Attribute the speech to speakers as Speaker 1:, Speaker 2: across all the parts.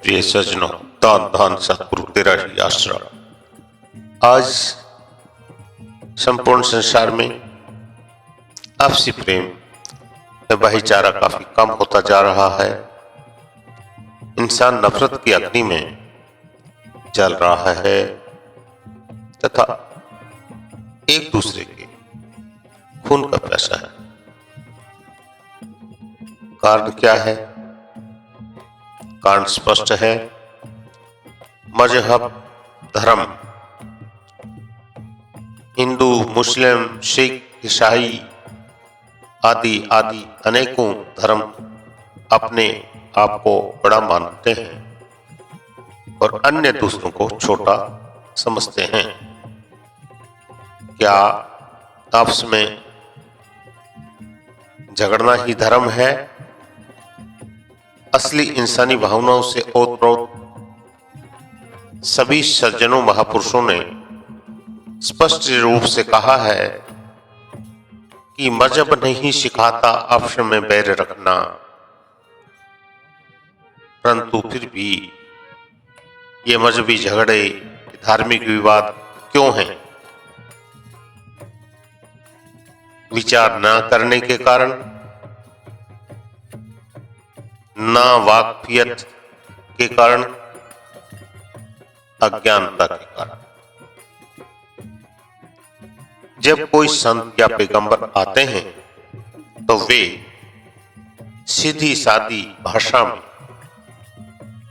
Speaker 1: प्रिय सज्जनों, दान दान सतगुरु तेरा ही आश्रम। आज संपूर्ण संसार में आपसी प्रेम में भाईचारा काफी कम होता जा रहा है। इंसान नफरत की अग्नि में जल रहा है तथा एक दूसरे के खून का प्यासा है। कारण क्या है? कारण स्पष्ट है। मजहब, धर्म, हिंदू, मुस्लिम, सिख, ईसाई आदि आदि अनेकों धर्म अपने आप को बड़ा मानते हैं और अन्य दूसरों को छोटा समझते हैं। क्या आपस में झगड़ना ही धर्म है? असली इंसानी भावनाओं से ओतप्रोत सभी सज्जनों महापुरुषों ने स्पष्ट रूप से कहा है कि मजहब नहीं सिखाता आपस में बैर रखना, परंतु फिर भी ये मजहबी झगड़े, धार्मिक विवाद क्यों हैं? विचार न करने के कारण, ना वाकफियत के कारण, अज्ञानता के कारण। जब कोई संत या पैगंबर आते हैं तो वे सीधी सादी भाषा में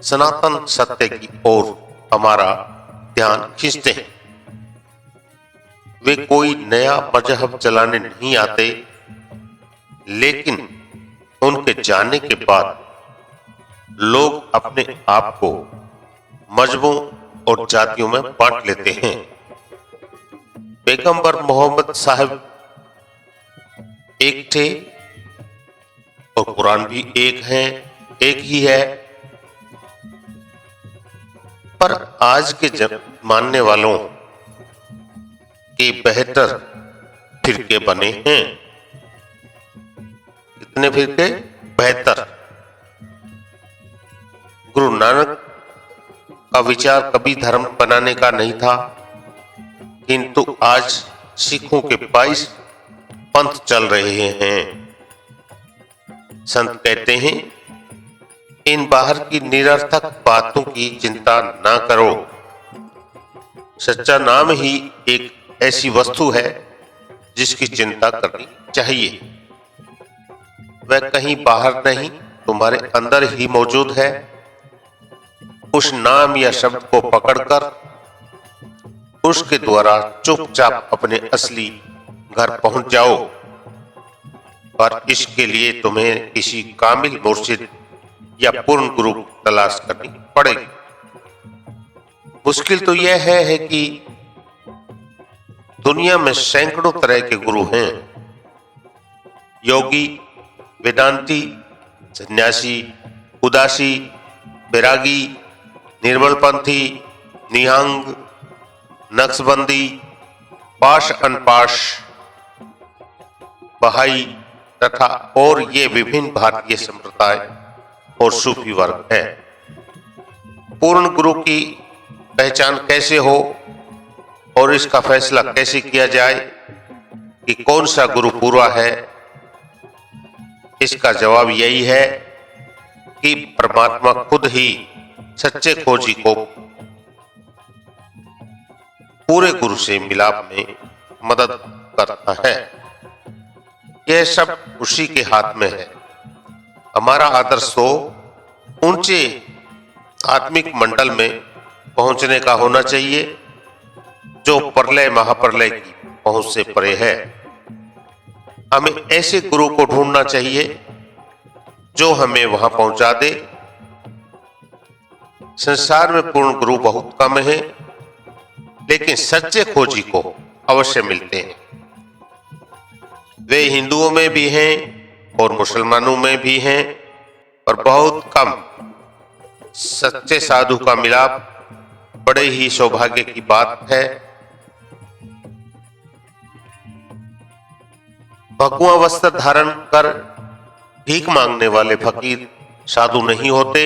Speaker 1: सनातन सत्य की ओर हमारा ध्यान खींचते हैं। वे कोई नया मजहब चलाने नहीं आते, लेकिन उनके जाने के बाद लोग अपने आप को मजहबों और जातियों में बांट लेते हैं। पैगंबर मोहम्मद साहब एक थे और कुरान भी एक ही है, पर आज के मानने वालों के बेहतर फिरके बने हैं। कितने फिरके? बेहतर। गुरु नानक का विचार कभी धर्म बनाने का नहीं था, किंतु आज सिखों के 22 पंथ चल रहे हैं। संत कहते हैं, इन बाहर की निरर्थक बातों की चिंता ना करो। सच्चा नाम ही एक ऐसी वस्तु है जिसकी चिंता करनी चाहिए। वह कहीं बाहर नहीं, तुम्हारे अंदर ही मौजूद है। उस नाम या शब्द को पकड़कर उसके द्वारा चुपचाप अपने असली घर पहुंच जाओ। पर इसके लिए तुम्हें किसी कामिल मुर्शिद या पूर्ण गुरु तलाश करनी पड़ेगी। मुश्किल तो यह है कि दुनिया में सैकड़ों तरह के गुरु हैं। योगी, वेदांती, सन्यासी, उदासी, बैरागी, निर्मलपंथी, निहंग, नक्शबंदी, पाश अनपाश, बहाई तथा और ये विभिन्न भारतीय संप्रदाय और सूफी वर्ग है। पूर्ण गुरु की पहचान कैसे हो और इसका फैसला कैसे किया जाए कि कौन सा गुरु पूरा है? इसका जवाब यही है कि परमात्मा खुद ही सच्चे खोजी को पूरे गुरु से मिलाप में मदद करता है। यह सब उसी के हाथ में है। हमारा आदर्श तो ऊंचे आत्मिक मंडल में पहुंचने का होना चाहिए, जो प्रलय महाप्रलय की पहुंच से परे है। हमें ऐसे गुरु को ढूंढना चाहिए जो हमें वहां पहुंचा दे। संसार में पूर्ण गुरु बहुत कम है, लेकिन सच्चे खोजी को अवश्य मिलते हैं। वे हिंदुओं में भी हैं और मुसलमानों में भी हैं, और बहुत कम सच्चे साधु का मिलाप बड़े ही सौभाग्य की बात है। भगवा वस्त्र धारण कर भीख मांगने वाले फकीर साधु नहीं होते।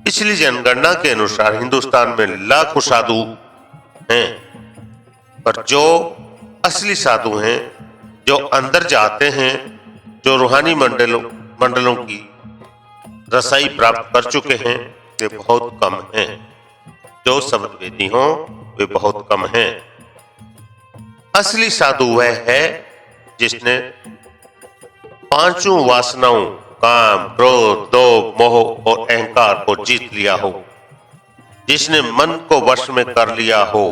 Speaker 1: पिछली जनगणना के अनुसार हिंदुस्तान में लाखों साधु हैं, पर जो असली साधु हैं, जो अंदर जाते हैं, जो रूहानी मंडलों की रसाई प्राप्त कर चुके हैं, वे बहुत कम हैं। जो शब्दवेदी हों वे बहुत कम हैं। असली साधु वह है जिसने पांचों वासनाओं काम, क्रोध, लोभ, मोह और अहंकार को जीत लिया हो, जिसने मन को वश में कर लिया हो,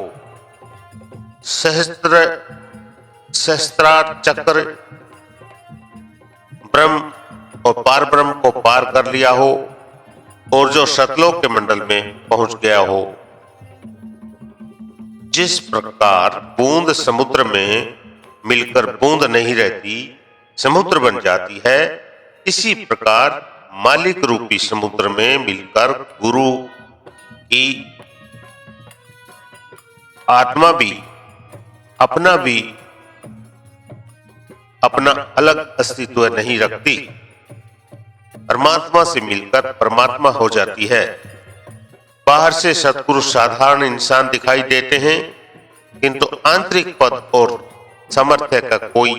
Speaker 1: सहस्त्रार चक्र ब्रह्म और पार ब्रह्म को पार कर लिया हो और जो सतलोक के मंडल में पहुंच गया हो। जिस प्रकार बूंद समुद्र में मिलकर बूंद नहीं रहती, समुद्र बन जाती है, इसी प्रकार मालिक रूपी समुद्र में मिलकर गुरु की आत्मा भी अपना अलग अस्तित्व नहीं रखती, परमात्मा से मिलकर परमात्मा हो जाती है। बाहर से सद्गुरु साधारण इंसान दिखाई देते हैं, किंतु आंतरिक पद और सामर्थ्य का कोई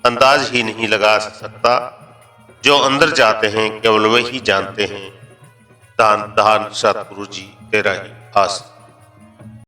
Speaker 1: अंदाज ही नहीं लगा सकता। जो अंदर जाते हैं केवल वही जानते हैं। दान दान सतगुरु जी तेरा ही आस।